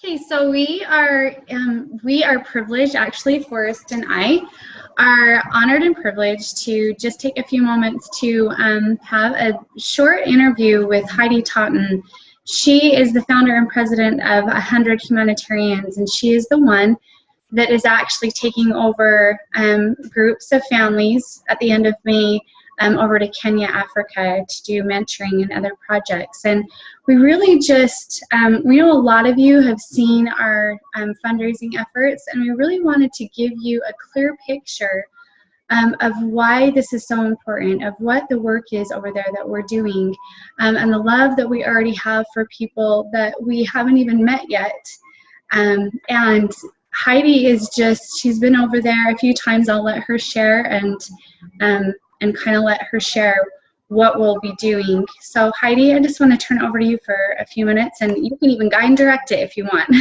Okay, so we are privileged, actually, Forrest and I are honored and privileged to just take a few moments to have a short interview with Heidi Totten. She is the founder and president of 100 Humanitarians, and she is the one that is actually taking over groups of families at the end of May over to Kenya, Africa to do mentoring and other projects. And we really just, we know a lot of you have seen our fundraising efforts, and we really wanted to give you a clear picture of why this is so important, of what the work is over there that we're doing, and the love that we already have for people that we haven't even met yet. And Heidi is just, she's been over there a few times. I'll let her share and kind of let her share what we'll be doing. So Heidi, I just want to turn it over to you for a few minutes, and you can even guide and direct it if you want.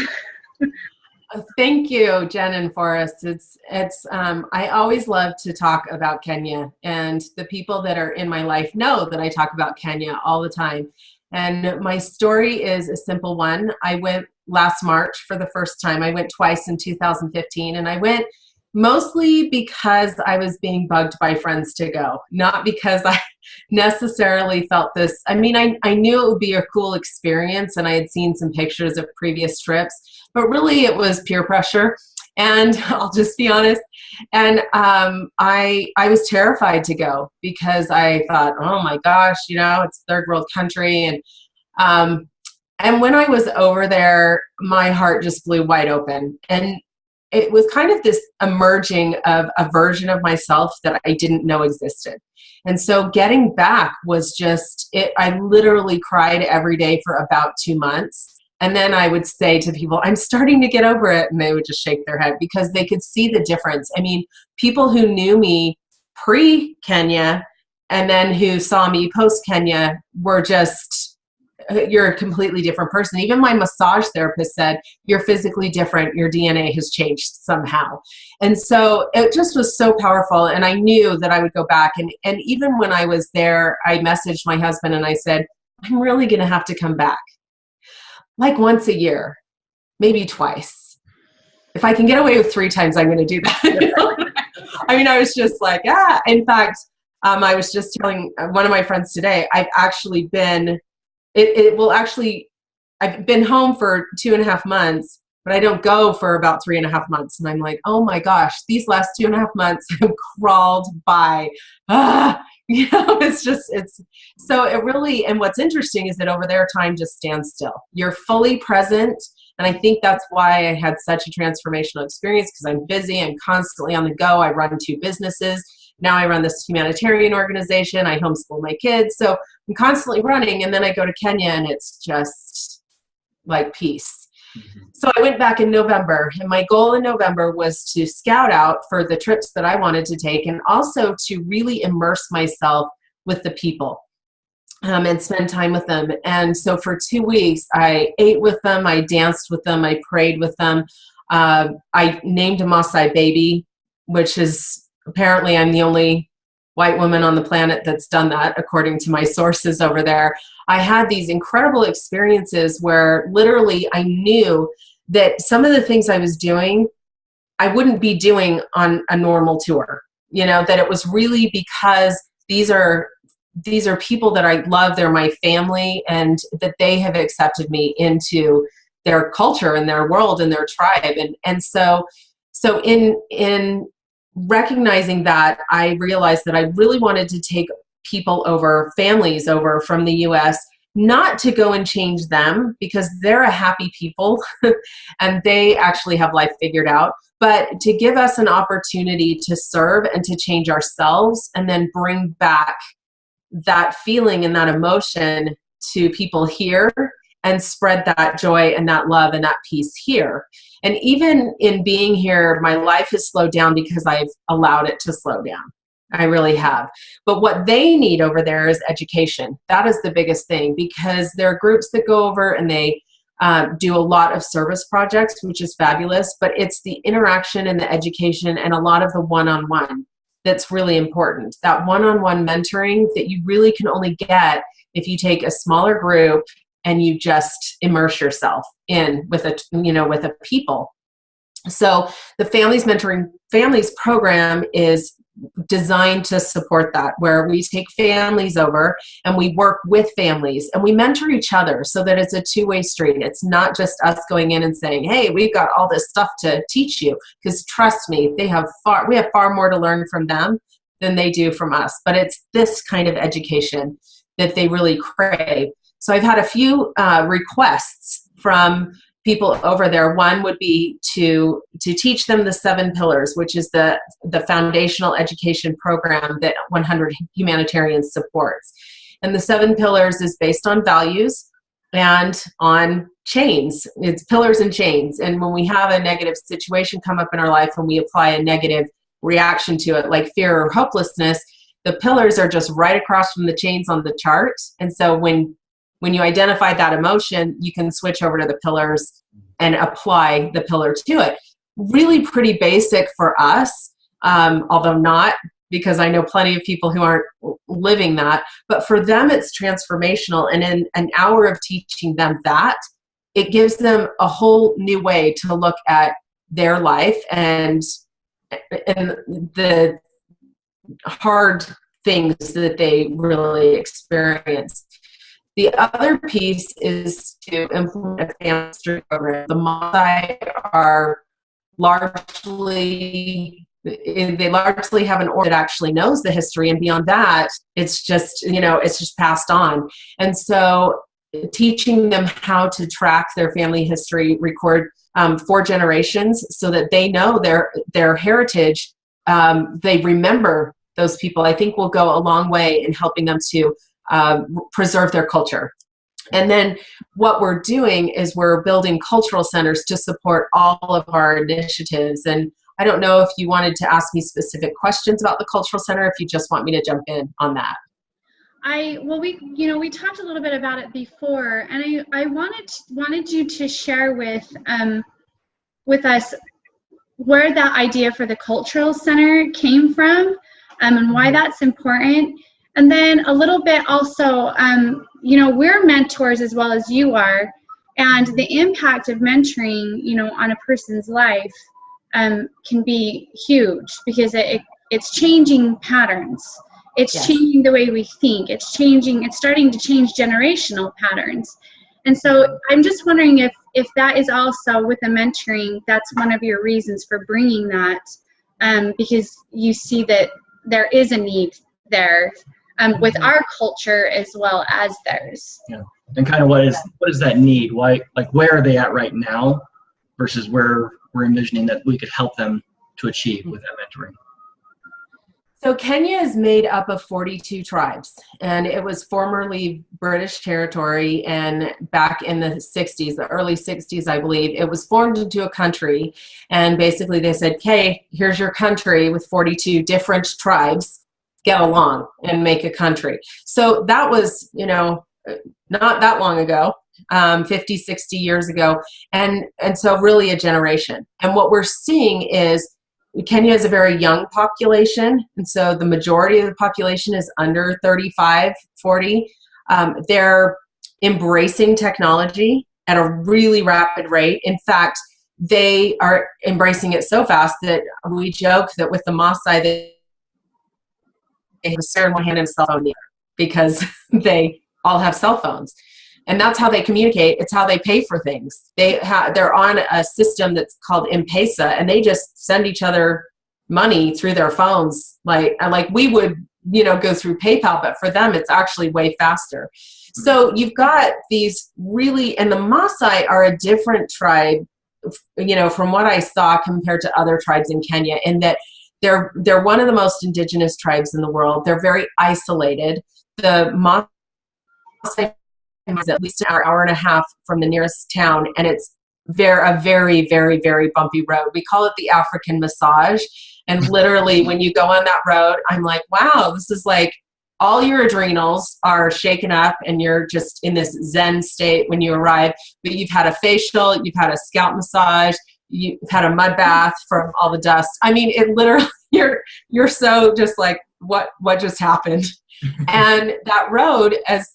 Thank you, Jen and Forrest. I always love to talk about Kenya, and the people that are in my life know that I talk about Kenya all the time. And my story is a simple one. I went last March for the first time. I went twice in 2015, and I went mostly because I was being bugged by friends to go, not because I necessarily felt this. I mean, I knew it would be a cool experience, and I had seen some pictures of previous trips, but really it was peer pressure. And I'll just be honest. And I was terrified to go because I thought, oh my gosh, you know, it's a third world country. And when I was over there, my heart just blew wide open. And it was kind of this emerging of a version of myself that I didn't know existed. And so getting back was just, I literally cried every day for about 2 months. And then I would say to people, I'm starting to get over it. And they would just shake their head because they could see the difference. I mean, people who knew me pre-Kenya and then who saw me post-Kenya were just, you're a completely different person. Even my massage therapist said, you're physically different. Your DNA has changed somehow. And so it just was so powerful. And I knew that I would go back. And even when I was there, I messaged my husband and I said, I'm really going to have to come back. Like once a year, maybe twice. If I can get away with 3 times, I'm going to do that. I mean, I was just like, ah. In fact, I was just telling one of my friends today, I've actually been, I've been home for 2.5 months, but I don't go for about 3.5 months. And I'm like, oh my gosh, these last 2.5 months have crawled by. You know, it's so it really, and what's interesting is that over there, time just stands still. You're fully present. And I think that's why I had such a transformational experience, because I'm busy. I'm constantly on the go. I run 2 businesses. Now I run this humanitarian organization. I homeschool my kids. So I'm constantly running. And then I go to Kenya and it's just like peace. So I went back in November, and my goal in November was to scout out for the trips that I wanted to take, and also to really immerse myself with the people and spend time with them. And so for 2 weeks, I ate with them, I danced with them, I prayed with them. I named a Maasai baby, which is apparently I'm the only white woman on the planet that's done that, according to my sources over there. I had these incredible experiences where literally I knew that some of the things I was doing, I wouldn't be doing on a normal tour. You know, that it was really because these are people that I love, they're my family, and that they have accepted me into their culture and their world and their tribe. And so in recognizing that, I realized that I really wanted to take people over, families over from the US, not to go and change them, because they're a happy people and they actually have life figured out, but to give us an opportunity to serve and to change ourselves, and then bring back that feeling and that emotion to people here, and spread that joy and that love and that peace here. And even in being here, my life has slowed down because I've allowed it to slow down. I really have. But what they need over there is education. That is the biggest thing, because there are groups that go over and they do a lot of service projects, which is fabulous, but it's the interaction and the education and a lot of the one-on-one that's really important. That one-on-one mentoring that you really can only get if you take a smaller group and you just immerse yourself in with a people. So the Families program is designed to support that, where we take families over and we work with families and we mentor each other so that it's a two-way street. It's not just us going in and saying, hey, we've got all this stuff to teach you, because trust me, we have far more to learn from them than they do from us. But it's this kind of education that they really crave. So I've had a few requests from people over there. One would be to teach them the 7 pillars, which is the foundational education program that 100 Humanitarians supports. And the 7 pillars is based on values and on chains. It's pillars and chains. And when we have a negative situation come up in our life and we apply a negative reaction to it, like fear or hopelessness, the pillars are just right across from the chains on the chart. And so when you identify that emotion, you can switch over to the pillars and apply the pillar to it. Really pretty basic for us, although not, because I know plenty of people who aren't living that. But for them, it's transformational. And in an hour of teaching them that, it gives them a whole new way to look at their life and the hard things that they really experience. The other piece is to implement a family history program. The Maasai are largely have an order that actually knows the history, and beyond that, it's just passed on. And so teaching them how to track their family history, record 4 generations so that they know their heritage, they remember those people, I think will go a long way in helping them to preserve their culture. And then what we're doing is we're building cultural centers to support all of our initiatives. And I don't know if you wanted to ask me specific questions about the cultural center, if you just want me to jump in on that. We talked a little bit about it before, and I wanted you to share with us where that idea for the cultural center came from, and why that's important. And then a little bit also, we're mentors as well as you are, and the impact of mentoring, on a person's life can be huge, because it's changing patterns. It's Yes. changing the way we think. It's starting to change generational patterns. And so I'm just wondering if that is also with the mentoring, that's one of your reasons for bringing that, because you see that there is a need there. With our culture as well as theirs. Yeah, and kind of what is that need? Why, like, where are they at right now versus where we're envisioning that we could help them to achieve with that mentoring? So Kenya is made up of 42 tribes, and it was formerly British territory. And back in the 60s, the early 60s, I believe, it was formed into a country. And basically they said, okay, here's your country with 42 different tribes. Get along and make a country. So that was, not that long ago, 50, 60 years ago. And so really a generation. And what we're seeing is Kenya is a very young population. And so the majority of the population is under 35, 40. They're embracing technology at a really rapid rate. In fact, they are embracing it so fast that we joke that with the Maasai, they have a cell in one hand and a cell phone in the other, because they all have cell phones. And that's how they communicate. It's how they pay for things. They're on a system that's called M-Pesa, and they just send each other money through their phones. Like we would, go through PayPal, but for them, it's actually way faster. So you've got these really, and the Maasai are a different tribe, from what I saw compared to other tribes in Kenya, in that they're one of the most indigenous tribes in the world. They're very isolated. The Maasai is at least an hour and a half from the nearest town, and it's a very, very, very bumpy road. We call it the African massage. And literally, when you go on that road, I'm like, wow, this is like all your adrenals are shaken up, and you're just in this Zen state when you arrive. But you've had a facial, you've had a scalp massage, you've had a mud bath from all the dust. I mean, it literally, you're so just like, what just happened? And that road, as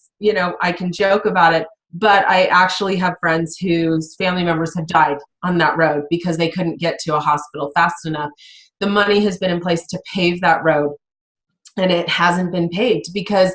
I can joke about it, but I actually have friends whose family members have died on that road because they couldn't get to a hospital fast enough. The money has been in place to pave that road, and it hasn't been paved because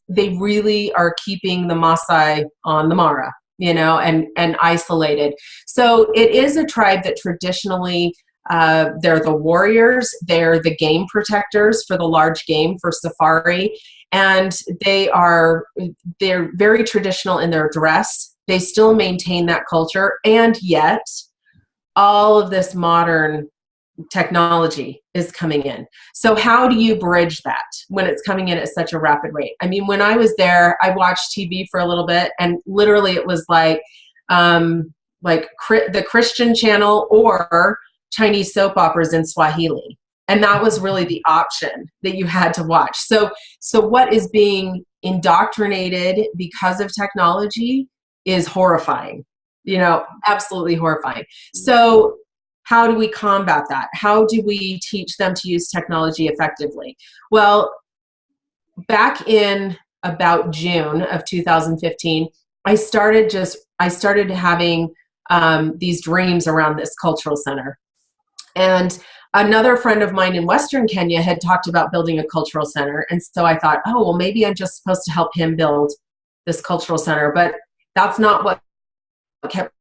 they really are keeping the Maasai on the Mara, and isolated. So it is a tribe that traditionally, they're the warriors, they're the game protectors for the large game for safari, and they're very traditional in their dress. They still maintain that culture, and yet all of this modern technology is coming in. So how do you bridge that when it's coming in at such a rapid rate? I mean, when I was there, I watched TV for a little bit, and literally it was like the Christian channel or Chinese soap operas in Swahili. And that was really the option that you had to watch. So what is being indoctrinated because of technology is horrifying, absolutely horrifying. So how do we combat that? How do we teach them to use technology effectively? Well, back in about June of 2015, I started having these dreams around this cultural center. And another friend of mine in Western Kenya had talked about building a cultural center. And so I thought, oh, well, maybe I'm just supposed to help him build this cultural center. But that's not what kept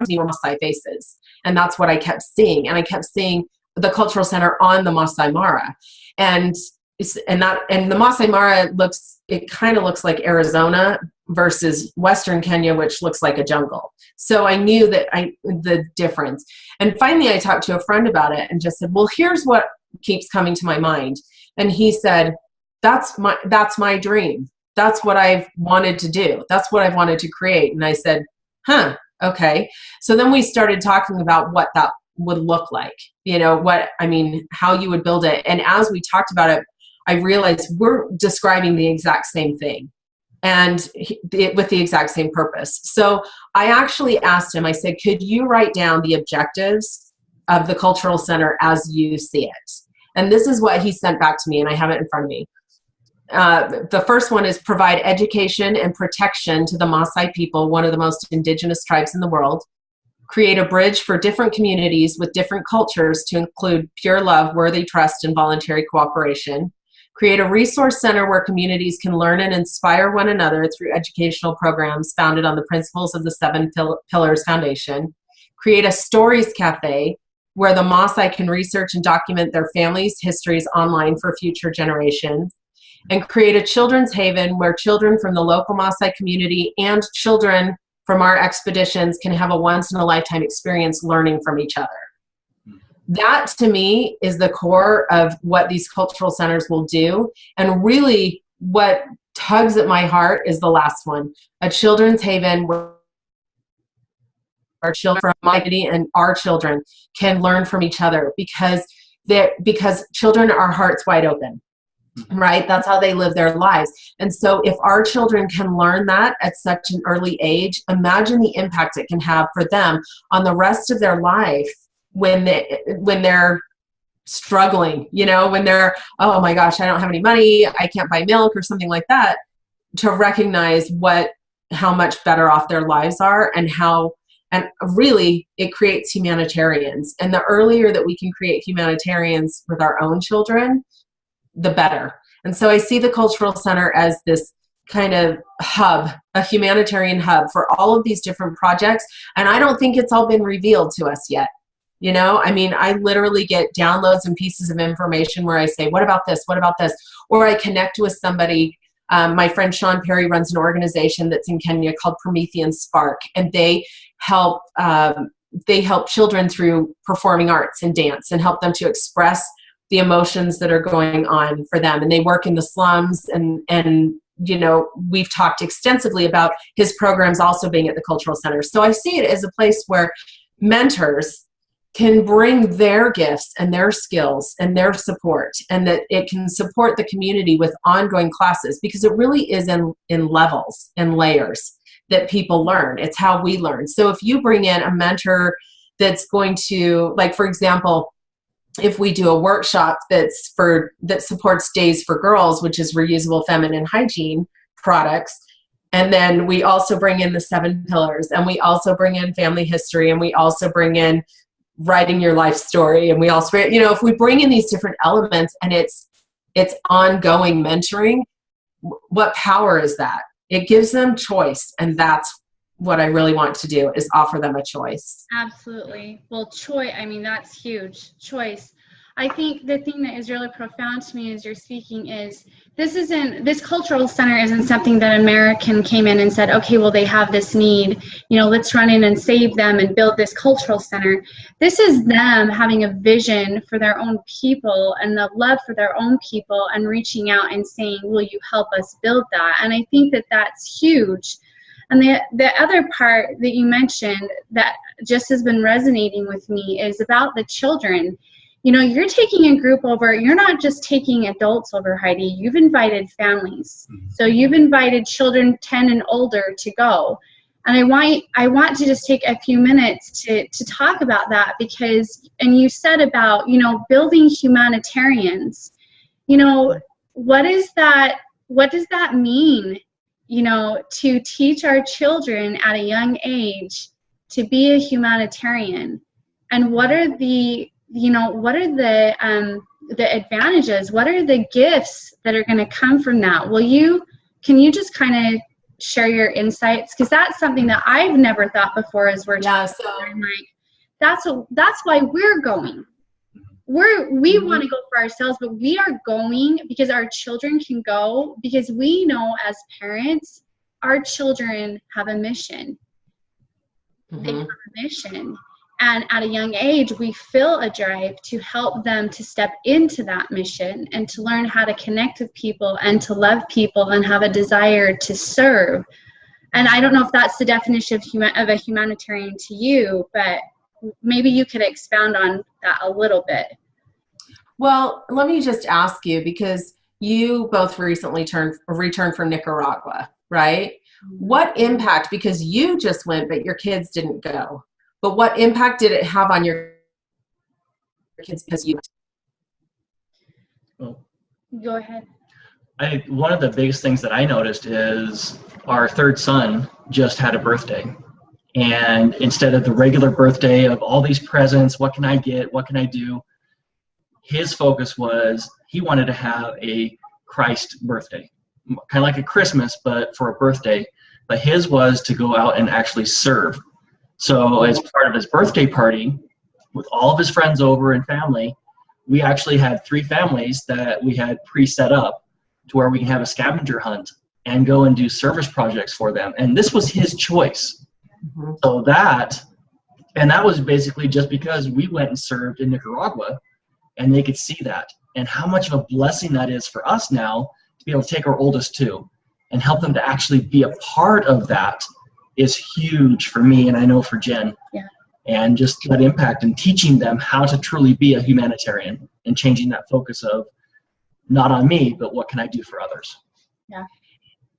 me were Maasai faces. And that's what I kept seeing. And I kept seeing the cultural center on the Maasai Mara. And the Maasai Mara kind of looks like Arizona versus Western Kenya, which looks like a jungle. So I knew the difference. And finally I talked to a friend about it and just said, well, here's what keeps coming to my mind. And he said, that's my dream. That's what I've wanted to do. That's what I've wanted to create. And I said, okay. So then we started talking about what that would look like, how you would build it. And as we talked about it, I realized we're describing the exact same thing and with the exact same purpose. So I actually asked him, I said, could you write down the objectives of the cultural center as you see it? And this is what he sent back to me, and I have it in front of me. The first one is provide education and protection to the Maasai people, one of the most indigenous tribes in the world. Create a bridge for different communities with different cultures to include pure love, worthy trust, and voluntary cooperation. Create a resource center where communities can learn and inspire one another through educational programs founded on the principles of the Seven Pillars Foundation. Create a stories cafe where the Maasai can research and document their families' histories online for future generations. And create a children's haven where children from the local Maasai community and children from our expeditions can have a once-in-a-lifetime experience learning from each other. That, to me, is the core of what these cultural centers will do. And really, what tugs at my heart is the last one, a children's haven where our children from my community and our children can learn from each other because children are hearts wide open. Right? That's how they live their lives. And so if our children can learn that at such an early age, imagine the impact it can have for them on the rest of their life when they're struggling, when they're, oh my gosh, I don't have any money, I can't buy milk or something like that, to recognize how much better off their lives are and really it creates humanitarians. And the earlier that we can create humanitarians with our own children, the better. And so I see the cultural center as this kind of hub, a humanitarian hub for all of these different projects. And I don't think it's all been revealed to us yet. I literally get downloads and pieces of information where I say, what about this? What about this? Or I connect with somebody. My friend Sean Perry runs an organization that's in Kenya called Promethean Spark. And they help children through performing arts and dance and help them to express the emotions that are going on for them. And they work in the slums and we've talked extensively about his programs also being at the cultural center. So I see it as a place where mentors can bring their gifts and their skills and their support, and that it can support the community with ongoing classes, because it really is in levels and layers that people learn. It's how we learn. So if you bring in a mentor that's going to, like, for example, if we do a workshop that supports Days for Girls, which is reusable feminine hygiene products, And then we also bring in the 7 pillars, and we also bring in family history, and we also bring in writing your life story. And we also, if we bring in these different elements and it's ongoing mentoring, what power is that? It gives them choice. And that's what I really want to do, is offer them a choice. Absolutely. Well, choice, I mean, that's huge. Choice. I think the thing that is really profound to me as you're speaking is this cultural center isn't something that American came in and said, okay, well, they have this need, let's run in and save them and build this cultural center. This is them having a vision for their own people and the love for their own people and reaching out and saying, will you help us build that? And I think that that's huge. And the other part that you mentioned that just has been resonating with me is about the children. You're taking a group over, you're not just taking adults over, Heidi, you've invited families. So you've invited children 10 and older to go. And I want to just take a few minutes to talk about that because, and you said about, building humanitarians, what does that mean, to teach our children at a young age to be a humanitarian? And what are the advantages? What are the gifts that are going to come from that? Can you just kind of share your insights? Because that's something that I've never thought before as we're talking. So I'm like, that's why we're going. We want to go for ourselves, but we are going because our children can go, because we know as parents, our children have a mission. They have a mission. And at a young age, we feel a drive to help them to step into that mission and to learn how to connect with people and to love people and have a desire to serve. And I don't know if that's the definition of a humanitarian to you, but maybe you could expound on that a little bit. Well, let me just ask you, because you both recently returned from Nicaragua, right? What impact, because you just went, but your kids didn't go. But what impact did it have on your kids because you? Well, go ahead. One of the biggest things that I noticed is our third son just had a birthday. And instead of the regular birthday of all these presents, what can I get? What can I do? His focus was he wanted to have a Christ birthday, kind of like a Christmas, but for a birthday. But his was to go out and actually serve. So as part of his birthday party, with all of his friends over and family, we actually had 3 families that we had pre-set up to where we can have a scavenger hunt and go and do service projects for them. And this was his choice. So that was basically just because we went and served in Nicaragua and they could see that. And how much of a blessing that is for us now to be able to take our oldest too and help them to actually be a part of that is huge for me, and I know for Jen. Yeah. And just that impact and teaching them how to truly be a humanitarian and changing that focus of not on me, but what can I do for others? Yeah.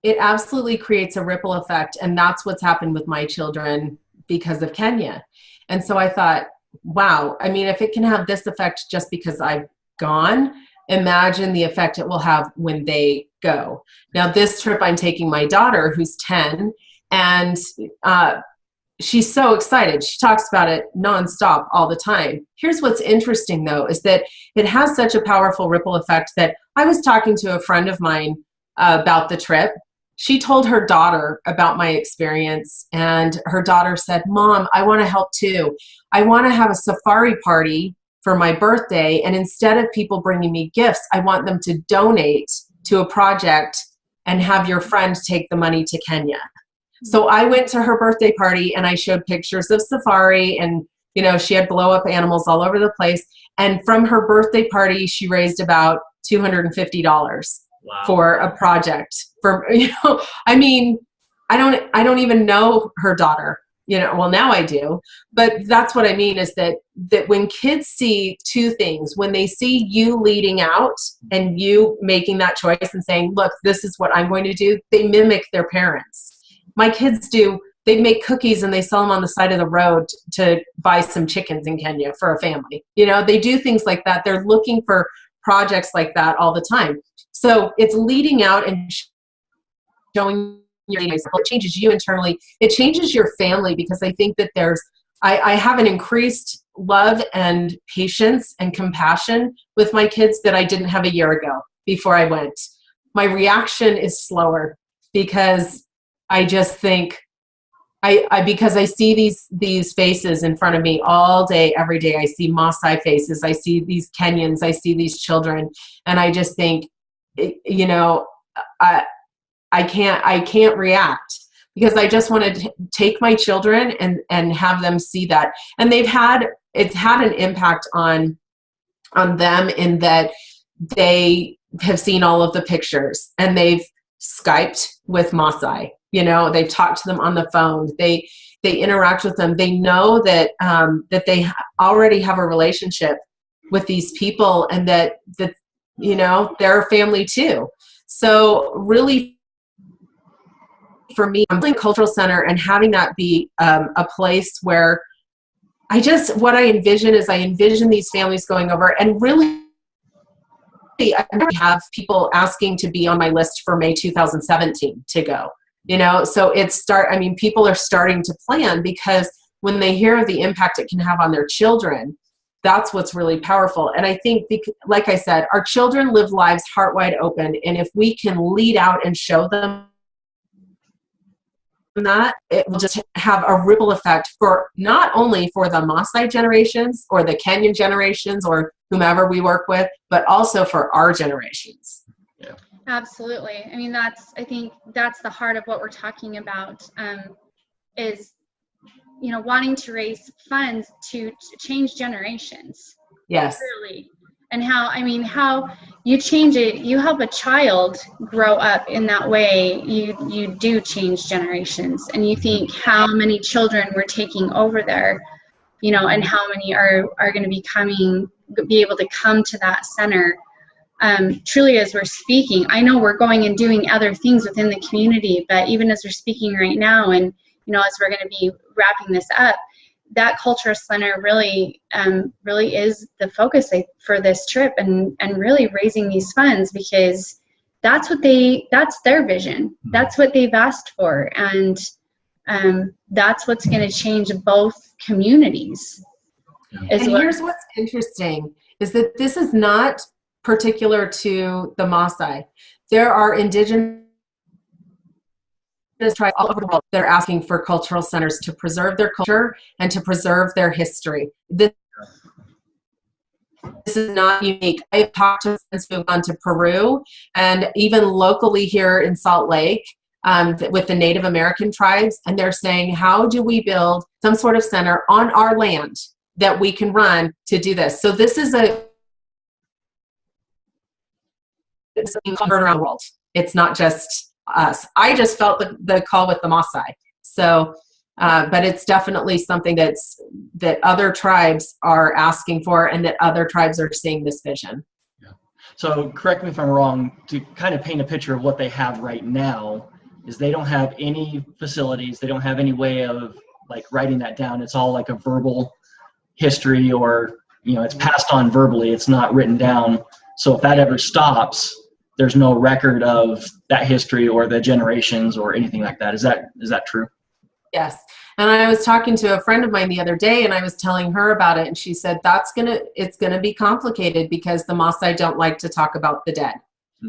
It absolutely creates a ripple effect, and that's what's happened with my children because of Kenya. And so I thought, wow, I mean, if it can have this effect just because I've gone, imagine the effect it will have when they go. Now, this trip I'm taking my daughter, who's 10, and she's so excited. She talks about it nonstop all the time. Here's what's interesting, though, is that it has such a powerful ripple effect that I was talking to a friend of mine about the trip. She told her daughter about my experience, and her daughter said, Mom, I want to help too. I want to have a safari party for my birthday, and instead of people bringing me gifts, I want them to donate to a project and have your friend take the money to Kenya. So I went to her birthday party and I showed pictures of safari, and she had blow up animals all over the place. And from her birthday party, she raised about $250 for a project. I mean, I don't even know her daughter. Well, now I do, but that's what I mean is that when kids see 2 things, when they see you leading out and you making that choice and saying, look, this is what I'm going to do, they mimic their parents. My kids do. They make cookies and they sell them on the side of the road to buy some chickens in Kenya for a family. They do things like that. They're looking for projects like that all the time. So it's leading out and showing it changes you internally. It changes your family, because I think that I have an increased love and patience and compassion with my kids that I didn't have a year ago before I went. My reaction is slower because I just think, because I see these faces in front of me all day, every day. I see Maasai faces. I see these Kenyans. I see these children, and I just think, you know, I can't react, because I just want to take my children and have them see that. And it's had an impact on them, in that they have seen all of the pictures, and they've Skyped with Maasai. You know, they've talked to them on the phone. They interact with them. They know that that they already have a relationship with these people, and that you know, they're a family too. So really, for me, I'm building a cultural center and having that be a place where what I envision these families going over, and really I have people asking to be on my list for May 2017 to go, you know, so people are starting to plan, because when they hear the impact it can have on their children, that's what's really powerful. And I think, like I said, our children live lives heart wide open. And if we can lead out and show them that, it will just have a ripple effect for not only for the Maasai generations or the Kenyan generations or whomever we work with, but also for our generations. Yeah. Absolutely. I mean, I think that's the heart of what we're talking about, is, you know, wanting to raise funds to change generations. Yes. Really. And how you change it, you help a child grow up in that way, you do change generations. And you think how many children we're taking over there, you know, and how many are going to be able to come to that center. Truly, as we're speaking, I know we're going and doing other things within the community, but even as we're speaking right now, and, you know, as we're going to be wrapping this up, that culture center really is the focus for this trip, and really raising these funds, because that's their vision. That's what they've asked for. And that's what's going to change both communities. And here's what's interesting, is that this is not particular to the Maasai. There are indigenous tribes all over the world that are asking for cultural centers to preserve their culture and to preserve their history. This is not unique. I've talked to friends who have gone to Peru, and even locally here in Salt Lake, with the Native American tribes, and they're saying, how do we build some sort of center on our land that we can run to do this? So this is it's being covered around the world. It's not just us. I just felt the call with the Maasai. So, but it's definitely something that other tribes are asking for, and that other tribes are seeing this vision. Yeah. So correct me if I'm wrong, to kind of paint a picture of what they have right now is they don't have any facilities. They don't have any way of like writing that down. It's all like a verbal history, or, you know, it's passed on verbally. It's not written down. So if that ever stops, there's no record of that history or the generations or anything like that. Is that true? Yes. And I was talking to a friend of mine the other day, and I was telling her about it, and she said it's gonna be complicated, because the Maasai don't like to talk about the dead,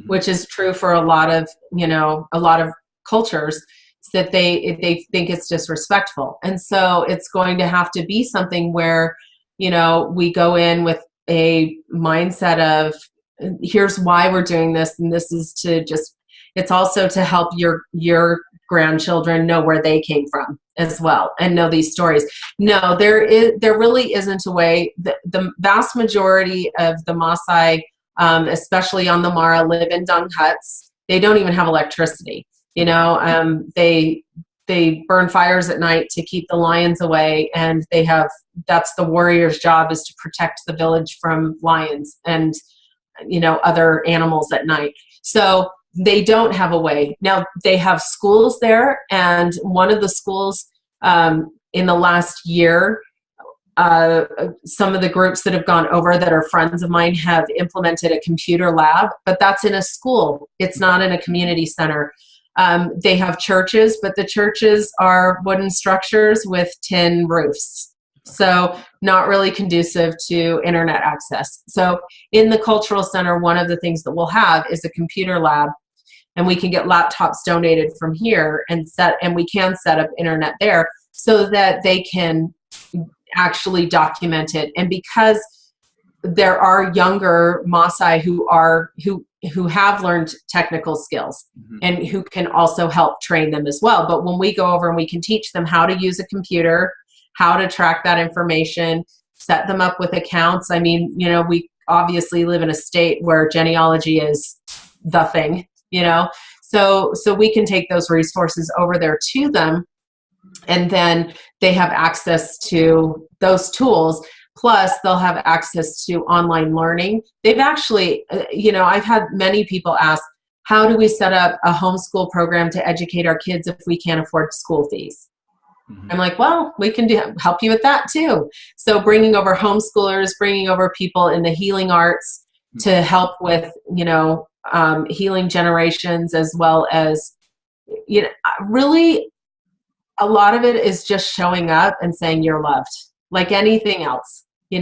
which is true for a lot of cultures, that they think it's disrespectful. And so it's going to have to be something where, you know, we go in with a mindset of, here's why we're doing this, and this is it's also to help your grandchildren know where they came from as well, and know these stories. No, there really isn't a way. The vast majority of the Maasai, especially on the Mara, live in dung huts. They don't even have electricity. You know, they burn fires at night to keep the lions away, and that's the warrior's job, is to protect the village from lions and, you know, other animals at night. So they don't have a way. Now, they have schools there, and one of the schools in the last year, some of the groups that have gone over that are friends of mine have implemented a computer lab, but that's in a school. It's not in a community center. They have churches, but the churches are wooden structures with tin roofs. So not really conducive to internet access. So in the cultural center, one of the things that we'll have is a computer lab, and we can get laptops donated from here and we can set up internet there so that they can actually document it. And because there are younger Maasai who have learned technical skills and who can also help train them as well. But when we go over and we can teach them how to use a computer, how to track that information, set them up with accounts. I mean, we obviously live in a state where genealogy is the thing, so we can take those resources over there to them, and then they have access to those tools. Plus, they'll have access to online learning. They've actually, I've had many people ask, how do we set up a homeschool program to educate our kids if we can't afford school fees? I'm like, well, we can help you with that too. So bringing over homeschoolers, bringing over people in the healing arts to help with, healing generations, as well as, really a lot of it is just showing up and saying you're loved, like anything else. When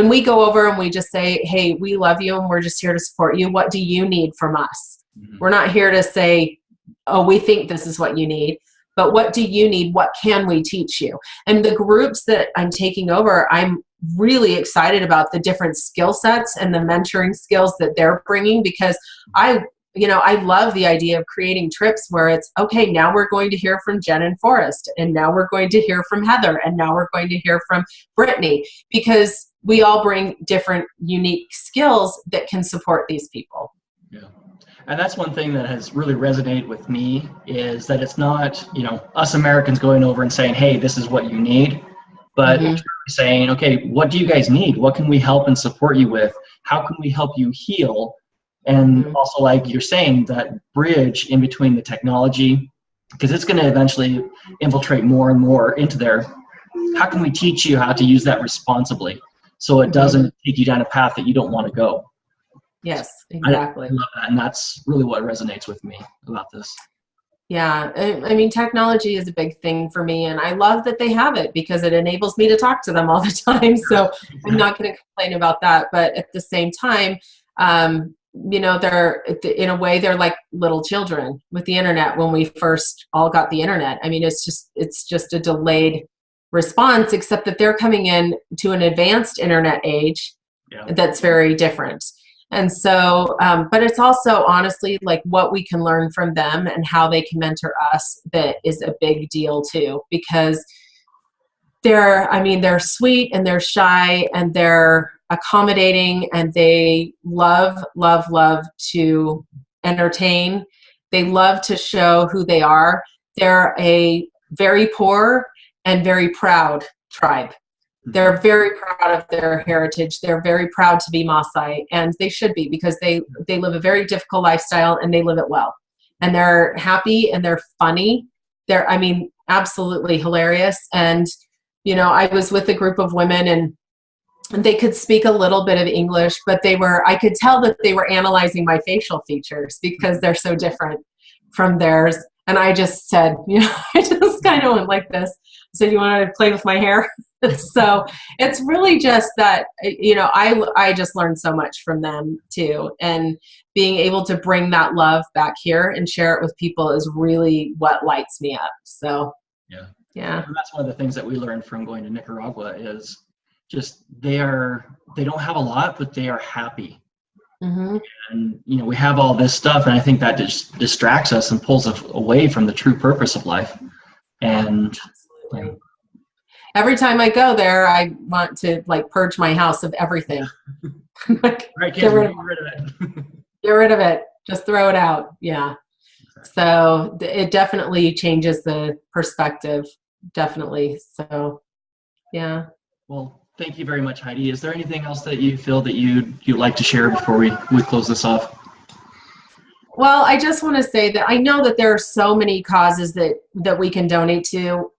we go over and we just say, hey, we love you and we're just here to support you. What do you need from us? We're not here to say, oh, we think this is what you need, but what do you need? What can we teach you? And the groups that I'm taking over, I'm really excited about the different skill sets and the mentoring skills that they're bringing, because I love the idea of creating trips where it's, okay, now we're going to hear from Jen and Forrest, and now we're going to hear from Heather, and now we're going to hear from Brittany, because we all bring different unique skills that can support these people. Yeah. And that's one thing that has really resonated with me, is that it's not, us Americans going over and saying, hey, this is what you need, but saying, okay, what do you guys need? What can we help and support you with? How can we help you heal? And also, like you're saying, that bridge in between the technology, because it's going to eventually infiltrate more and more into there. How can we teach you how to use that responsibly so it doesn't take you down a path that you don't want to go? Yes, exactly. I love that, and that's really what resonates with me about this. Yeah, I mean, technology is a big thing for me, and I love that they have it because it enables me to talk to them all the time. So I'm not going to complain about that. But at the same time, they're, in a way, they're like little children with the internet. When we first all got the internet, I mean, it's just a delayed response, except that they're coming in to an advanced internet age that's very different. And so, but it's also honestly like what we can learn from them and how they can mentor us that is a big deal too, because they're sweet and they're shy and they're accommodating and they love to entertain. They love to show who they are. They're a very poor and very proud tribe. They're very proud of their heritage. They're very proud to be Maasai, and they should be, because they live a very difficult lifestyle and they live it well. And they're happy and they're funny. They're, absolutely hilarious. And, I was with a group of women and they could speak a little bit of English, but I could tell that they were analyzing my facial features because they're so different from theirs. And I just said, I just kind of went like this. I said, you want to play with my hair? So it's really just that, I just learned so much from them too. And being able to bring that love back here and share it with people is really what lights me up. So, yeah. And that's one of the things that we learned from going to Nicaragua is just they don't have a lot, but they are happy. And, we have all this stuff, and I think that just distracts us and pulls us away from the true purpose of life. And every time I go there, I want to purge my house of everything. Right, kids, get rid of it. Get rid of it. Just throw it out. Yeah. So it definitely changes the perspective. Definitely. So, yeah. Well, thank you very much, Heidi. Is there anything else that you feel that you'd like to share before we close this off? Well, I just want to say that I know that there are so many causes that we can donate to.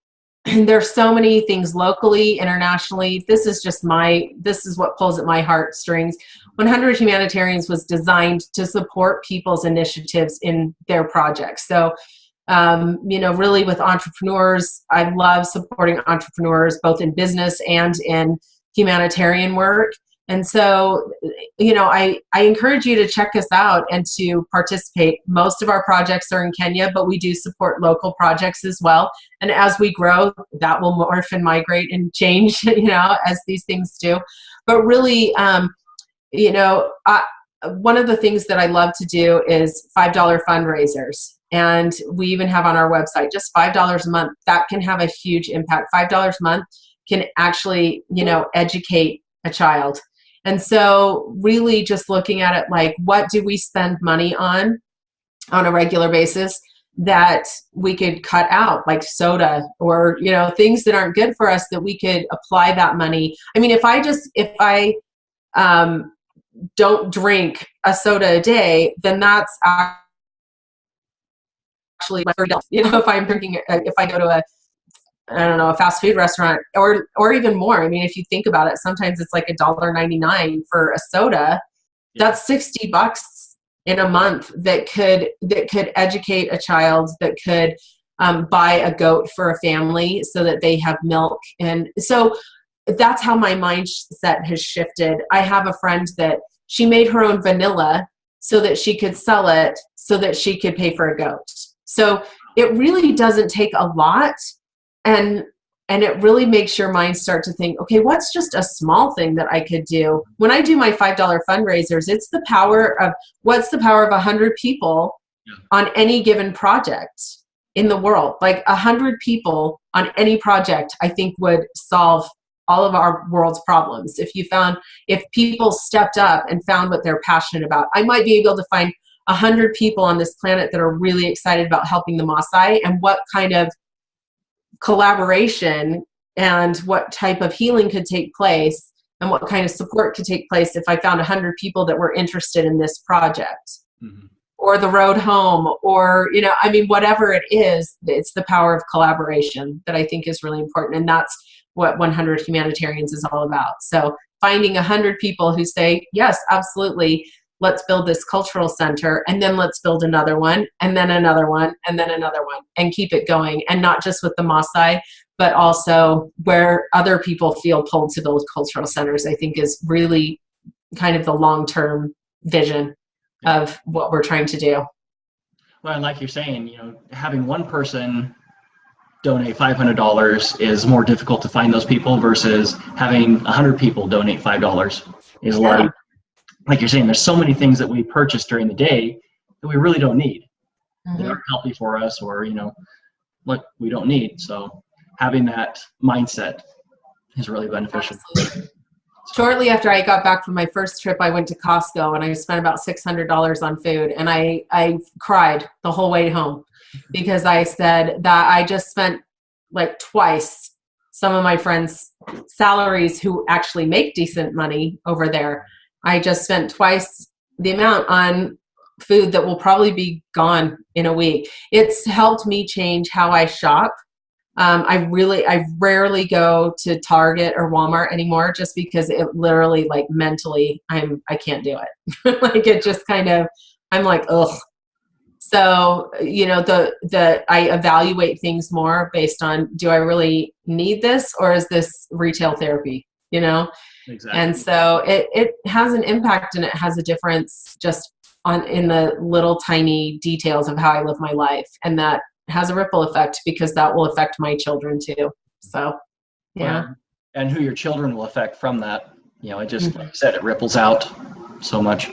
And there's so many things locally, internationally. This is what pulls at my heartstrings. 100 Humanitarians was designed to support people's initiatives in their projects. So, really with entrepreneurs, I love supporting entrepreneurs both in business and in humanitarian work. And so, I encourage you to check us out and to participate. Most of our projects are in Kenya, but we do support local projects as well. And as we grow, that will morph and migrate and change, as these things do. But really, one of the things that I love to do is $5 fundraisers. And we even have on our website, just $5 a month, that can have a huge impact. $5 a month can actually, educate a child. And so really just looking at it like, what do we spend money on a regular basis that we could cut out, like soda or, things that aren't good for us, that we could apply that money. I mean, if I don't drink a soda a day, then that's actually, if I'm drinking, if I go to a fast food restaurant or even more. I mean, if you think about it, sometimes it's like $1.99 for a soda. That's $60 in a month that could educate a child, that could buy a goat for a family so that they have milk. And so that's how my mindset has shifted. I have a friend that she made her own vanilla so that she could sell it so that she could pay for a goat. So it really doesn't take a lot. And it really makes your mind start to think, okay, what's just a small thing that I could do? When I do my $5 fundraisers, it's what's the power of 100 people on any given project in the world? Like 100 people on any project, I think would solve all of our world's problems. If people stepped up and found what they're passionate about, I might be able to find 100 people on this planet that are really excited about helping the Maasai, and what kind of collaboration and what type of healing could take place and what kind of support could take place if I found 100 people that were interested in this project. Mm-hmm. Or the road home, or, whatever it is, it's the power of collaboration that I think is really important. And that's what 100 Humanitarians is all about. So finding 100 people who say, yes, absolutely, let's build this cultural center, and then let's build another one, and then another one, and then another one, and keep it going. And not just with the Maasai, but also where other people feel pulled to build cultural centers, I think is really kind of the long-term vision of what we're trying to do. Well, and like you're saying, having one person donate $500 is more difficult to find those people versus having 100 people donate $5 is a lot. Like you're saying, there's so many things that we purchase during the day that we really don't need. Mm-hmm. That aren't healthy for us, or what we don't need. So having that mindset is really beneficial. Absolutely. Shortly after I got back from my first trip, I went to Costco and I spent about $600 on food, and I cried the whole way home because I said that I just spent like twice some of my friends' salaries who actually make decent money over there. I just spent twice the amount on food that will probably be gone in a week. It's helped me change how I shop. I rarely go to Target or Walmart anymore, just because it literally, like, mentally, I can't do it. Like, it just kind of, I'm like, ugh. So, I evaluate things more based on, do I really need this, or is this retail therapy, Exactly. And so it has an impact, and it has a difference just in the little tiny details of how I live my life. And that has a ripple effect, because that will affect my children too. So, yeah. Well, and who your children will affect from that. It just, like I said, it ripples out so much.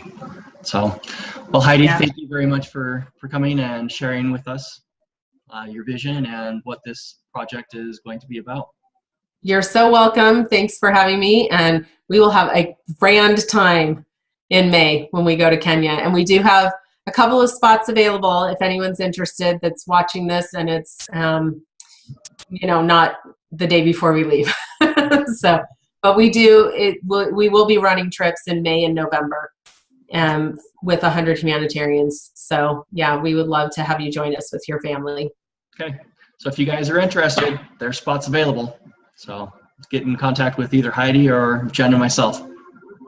So, well, Heidi, thank you very much for coming and sharing with us your vision and what this project is going to be about. You're so welcome. Thanks for having me. And we will have a grand time in May when we go to Kenya. And we do have a couple of spots available if anyone's interested that's watching this, and it's, not the day before we leave. So, but we will be running trips in May and November with 100 Humanitarians. So yeah, we would love to have you join us with your family. Okay. So if you guys are interested, there's spots available. So get in contact with either Heidi or Jen and myself.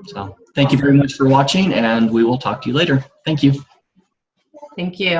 So thank you very much for watching, and we will talk to you later. Thank you. Thank you.